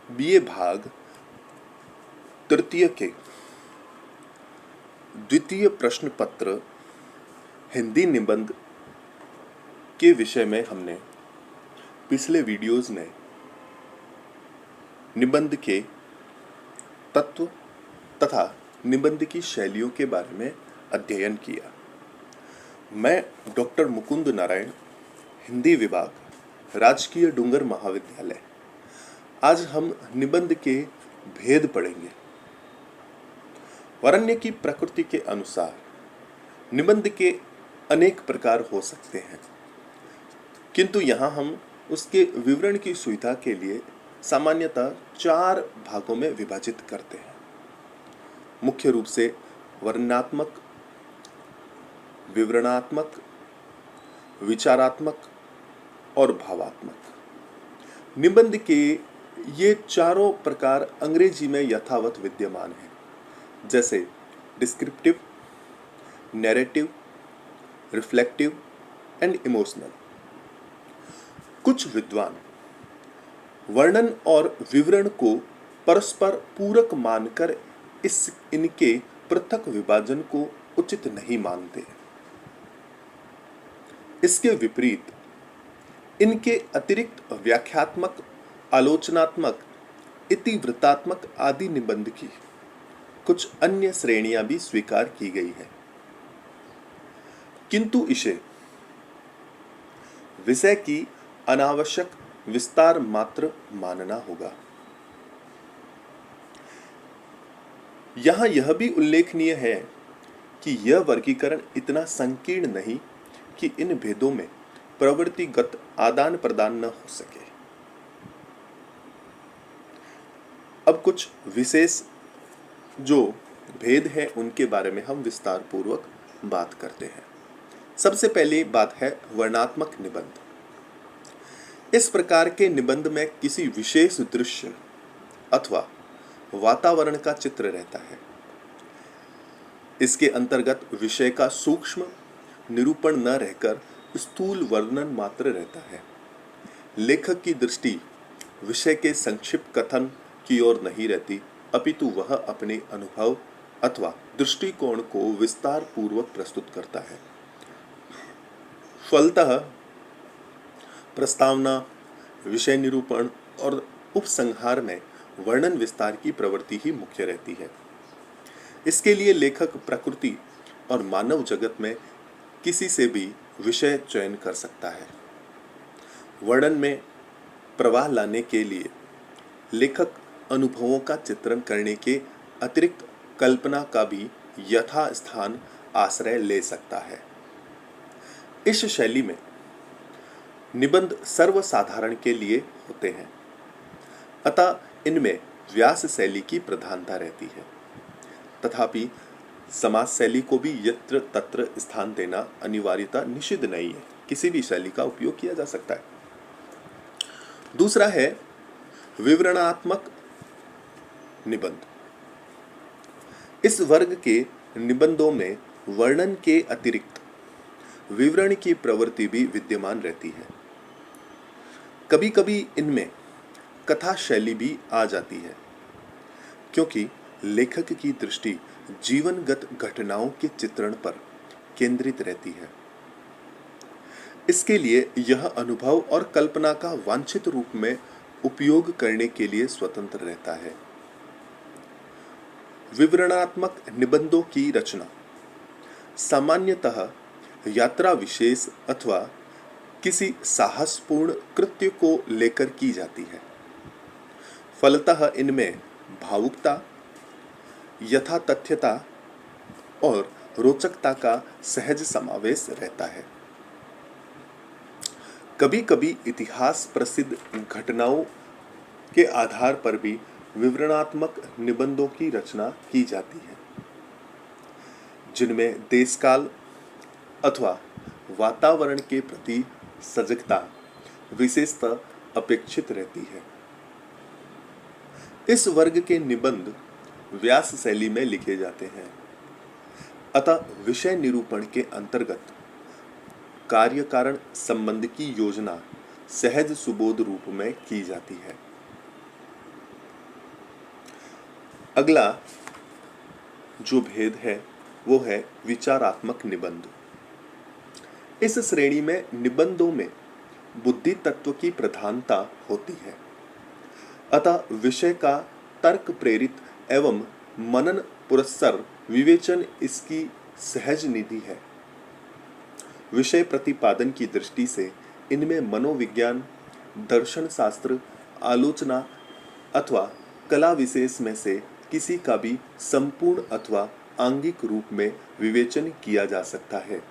BA भाग तृतीय के द्वितीय प्रश्न पत्र हिंदी निबंध के विषय में हमने पिछले वीडियोस में निबंध के तत्व तथा निबंध की शैलियों के बारे में अध्ययन किया। मैं डॉक्टर मुकुंद नारायण, हिंदी विभाग, राजकीय डूंगर महाविद्यालय। आज हम निबंध के भेद पढ़ेंगे। वरण्य की प्रकृति के अनुसार निबंध के अनेक प्रकार हो सकते हैं, किंतु यहाँ हम उसके विवरण की सुविधा के लिए सामान्यतः 4 भागों में विभाजित करते हैं। मुख्य रूप से वर्णनात्मक, विवरणात्मक, विचारात्मक और भावात्मक। निबंध के ये चारों प्रकार अंग्रेजी में यथावत विद्यमान हैं, जैसे descriptive, narrative, reflective and emotional. कुछ विद्वान वर्णन और विवरण को परस्पर पूरक मानकर इनके पृथक विभाजन को उचित नहीं मानते। इसके विपरीत इनके अतिरिक्त व्याख्यात्मक, आलोचनात्मक, इतिवृत्तात्मक आदि निबंध की कुछ अन्य श्रेणियां भी स्वीकार की गई है, किंतु इसे विषय की अनावश्यक विस्तार मात्र मानना होगा। यहां यह भी उल्लेखनीय है कि यह वर्गीकरण इतना संकीर्ण नहीं कि इन भेदों में प्रवृत्तिगत आदान प्रदान न हो सके। अब कुछ विशेष जो भेद है उनके बारे में हम विस्तार पूर्वक बात करते हैं। सबसे पहली बात है वर्णनात्मक निबंध। इस प्रकार के निबंध में किसी विशेष दृश्य अथवा वातावरण का चित्र रहता है। इसके अंतर्गत विषय का सूक्ष्म निरूपण न रहकर स्थूल वर्णन मात्र रहता है। लेखक की दृष्टि विषय के संक्षिप्त कथन की ओर नहीं रहती, अपितु वह अपने अनुभव अथवा दृष्टिकोण को विस्तार पूर्वक प्रस्तुत करता है। फलतः प्रस्तावना, विषय निरूपण और उपसंहार में वर्णन विस्तार की प्रवृत्ति ही मुख्य रहती है। इसके लिए लेखक प्रकृति और मानव जगत में किसी से भी विषय चयन कर सकता है। वर्णन में प्रवाह लाने के लिए लेखक अनुभवों का चित्रण करने के अतिरिक्त कल्पना का भी यथास्थान आश्रय ले सकता है। इस शैली में निबंध सर्वसाधारण के लिए होते हैं, अतः इनमें व्यास शैली की प्रधानता रहती है। तथापि समास शैली को भी यत्र तत्र स्थान देना अनिवार्यता निषिद्ध नहीं है, किसी भी शैली का उपयोग किया जा सकता है। दूसरा है विवरणात्मक निबंध। इस वर्ग के निबंधों में वर्णन के अतिरिक्त विवरण की प्रवृत्ति भी विद्यमान रहती है। कभी कभी इनमें कथा शैली भी आ जाती है, क्योंकि लेखक की दृष्टि जीवनगत घटनाओं के चित्रण पर केंद्रित रहती है। इसके लिए यह अनुभव और कल्पना का वांछित रूप में उपयोग करने के लिए स्वतंत्र रहता है। विवरणात्मक निबंधों की रचना सामान्यतः यात्रा विशेष अथवा किसी साहसपूर्ण कृत्य को लेकर की जाती है। फलतः इनमें भावुकता, यथातथ्यता और रोचकता का सहज समावेश रहता है। कभी कभी इतिहास प्रसिद्ध घटनाओं के आधार पर भी विवरणात्मक निबंधों की रचना की जाती है, जिनमें देशकाल अथवा वातावरण के प्रति सजगता विशेषतः अपेक्षित रहती है। इस वर्ग के निबंध व्यास शैली में लिखे जाते हैं, अतः विषय निरूपण के अंतर्गत कार्य कारण संबंध की योजना सहज सुबोध रूप में की जाती है। अगला जो भेद है वो है विचारात्मक निबंध। इस श्रेणी में निबंधों में बुद्धि तत्व की प्रधानता होती है, अतः विषय का तर्क प्रेरित एवं मनन पुरस्सर विवेचन इसकी सहज निधि है। विषय प्रतिपादन की दृष्टि से इनमें मनोविज्ञान, दर्शन शास्त्र, आलोचना अथवा कला विशेष में से किसी का भी संपूर्ण अथवा आंगिक रूप में विवेचन किया जा सकता है।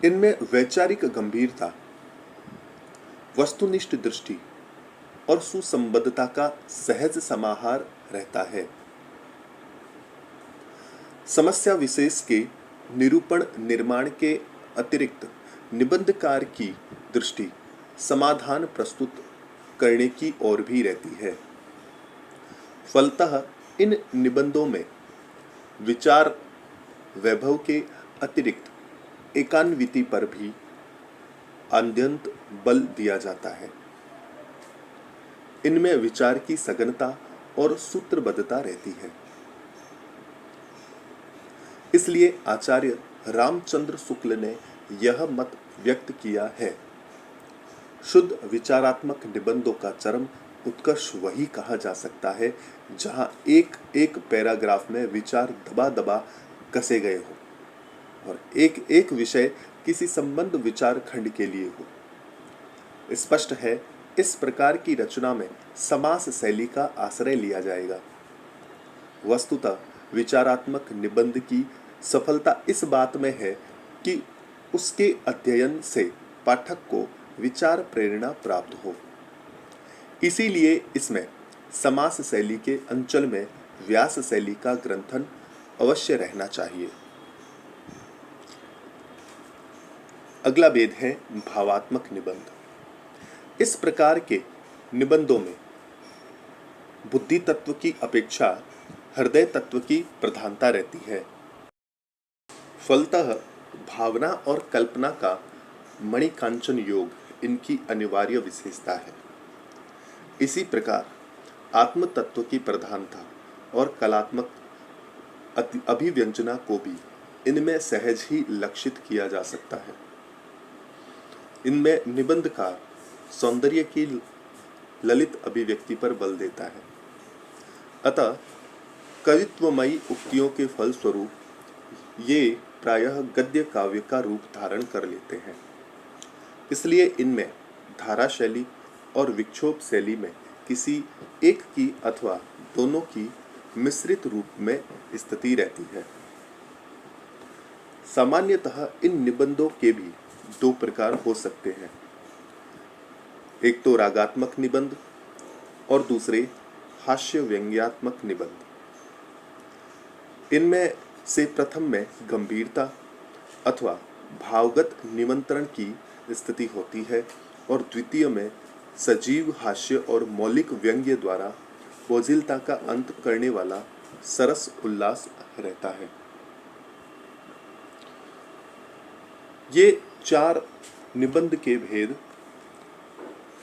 इनमें वैचारिक गंभीरता, वस्तुनिष्ठ दृष्टि और सुसंबद्धता का सहज समाहार रहता है। समस्या विशेष के निरूपण निर्माण के अतिरिक्त निबंधकार की दृष्टि समाधान प्रस्तुत करने की ओर भी रहती है। फलतः इन निबंधों में विचार वैभव के अतिरिक्त एकान्विति पर भी अत्यंत बल दिया जाता है। इनमें विचार की सघनता और सूत्रबद्धता रहती है। इसलिए आचार्य रामचंद्र शुक्ल ने यह मत व्यक्त किया है, शुद्ध विचारात्मक निबंधों का चरम उत्कर्ष वही कहा जा सकता है जहां एक एक पैराग्राफ में विचार दबा दबा कसे गए हो और एक एक विषय किसी संबंध विचार खंड के लिए हो। स्पष्ट है, इस प्रकार की रचना में समास शैली का आश्रय लिया जाएगा। वस्तुतः विचारात्मक निबंध की सफलता इस बात में है कि उसके अध्ययन से पाठक को विचार प्रेरणा प्राप्त हो। इसीलिए इसमें समास शैली के अंचल में व्यास शैली का ग्रंथन अवश्य रहना चाहिए। अगला भेद है भावात्मक निबंध। इस प्रकार के निबंधों में बुद्धि तत्व की अपेक्षा हृदय तत्व की प्रधानता रहती है। फलतः भावना और कल्पना का मणिकांचन योग इनकी अनिवार्य विशेषता है। इसी प्रकार आत्म तत्व की प्रधानता और कलात्मक अभिव्यंजना को भी इनमें सहज ही लक्षित किया जा सकता है। इनमें निबंधकार सौंदर्य की ललित अभिव्यक्ति पर बल देता है, अतः कवित्वमयी उक्तियों के फलस्वरूप ये प्रायः गद्य काव्य का रूप धारण कर लेते हैं। इसलिए इनमें धारा शैली और विक्षोभ शैली में किसी एक की अथवा दोनों की मिश्रित रूप में स्थिति रहती है। सामान्यतः इन निबंधों के भी दो प्रकार हो सकते हैं, एक तो रागात्मक निबंध और दूसरे हास्य व्यंग्यात्मक निबंध। इनमें से प्रथम में गंभीरता अथवा भावगत निमंत्रण की स्थिति होती है और द्वितीय में सजीव हास्य और मौलिक व्यंग्य द्वारा बोझिलता का अंत करने वाला सरस उल्लास रहता है। ये चार निबंध के भेद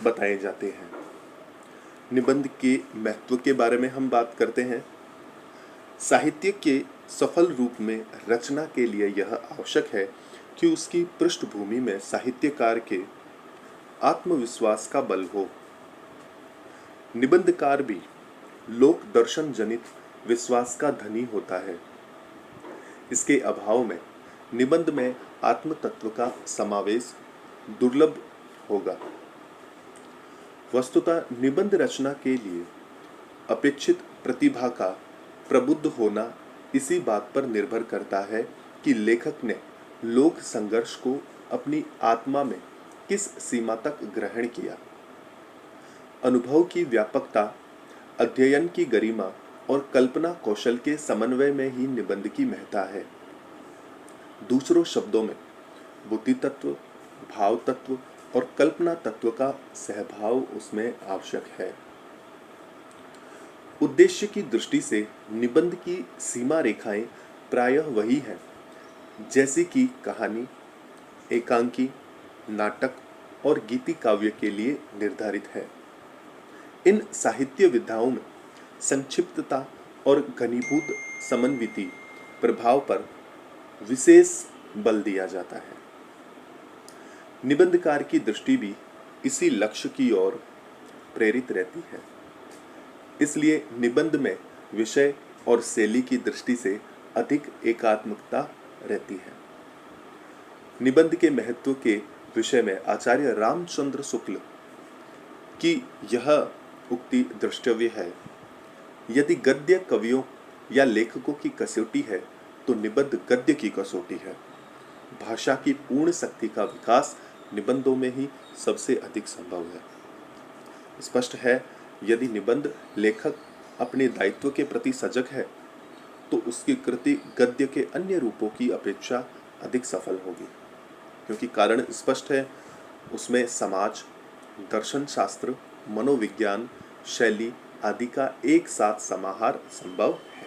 बताए जाते हैं। निबंध के महत्व के बारे में हम बात करते हैं। साहित्य के सफल रूप में रचना के लिए यह आवश्यक है कि उसकी पृष्ठभूमि में साहित्यकार के आत्मविश्वास का बल हो। निबंधकार भी लोक दर्शन जनित विश्वास का धनी होता है। इसके अभाव में निबंध में आत्म तत्व का समावेश दुर्लभ होगा। वस्तुतः निबंध रचना के लिए अपेक्षित प्रतिभा का प्रबुद्ध होना इसी बात पर निर्भर करता है कि लेखक ने लोक संघर्ष को अपनी आत्मा में किस सीमा तक ग्रहण किया। अनुभव की व्यापकता, अध्ययन की गरिमा और कल्पना कौशल के समन्वय में ही निबंध की महत्ता है। दूसरों शब्दों में बुद्धि तत्व, भाव तत्व और कल्पना तत्व का सहभाव उसमें आवश्यक है। उद्देश्य की दृष्टि से निबंध की सीमा रेखाएं प्रायः वही हैं जैसी कि कहानी, एकांकी, नाटक और गीति काव्य के लिए निर्धारित है। इन साहित्य विधाओं में संक्षिप्तता और घनीभूत समन्विति प्रभाव पर विशेष बल दिया जाता है। निबंधकार की दृष्टि भी इसी लक्ष्य की ओर प्रेरित रहती है। इसलिए निबंध में विषय और शैली की दृष्टि से अधिक एकात्मकता रहती है। निबंध के महत्व के विषय में आचार्य रामचंद्र शुक्ल की यह उक्ति द्रष्टव्य है: यदि गद्य कवियों या लेखकों की कसौटी है तो निबंध गद्य की कसौटी है। भाषा की पूर्ण शक्ति का विकास निबंधों में ही सबसे अधिक संभव है। स्पष्ट है, यदि निबंध लेखक अपने दायित्व के प्रति सजग है तो उसकी कृति गद्य के अन्य रूपों की अपेक्षा अधिक सफल होगी, क्योंकि कारण स्पष्ट है, उसमें समाज, दर्शन शास्त्र, मनोविज्ञान, शैली आदि का एक साथ समाहार संभव है।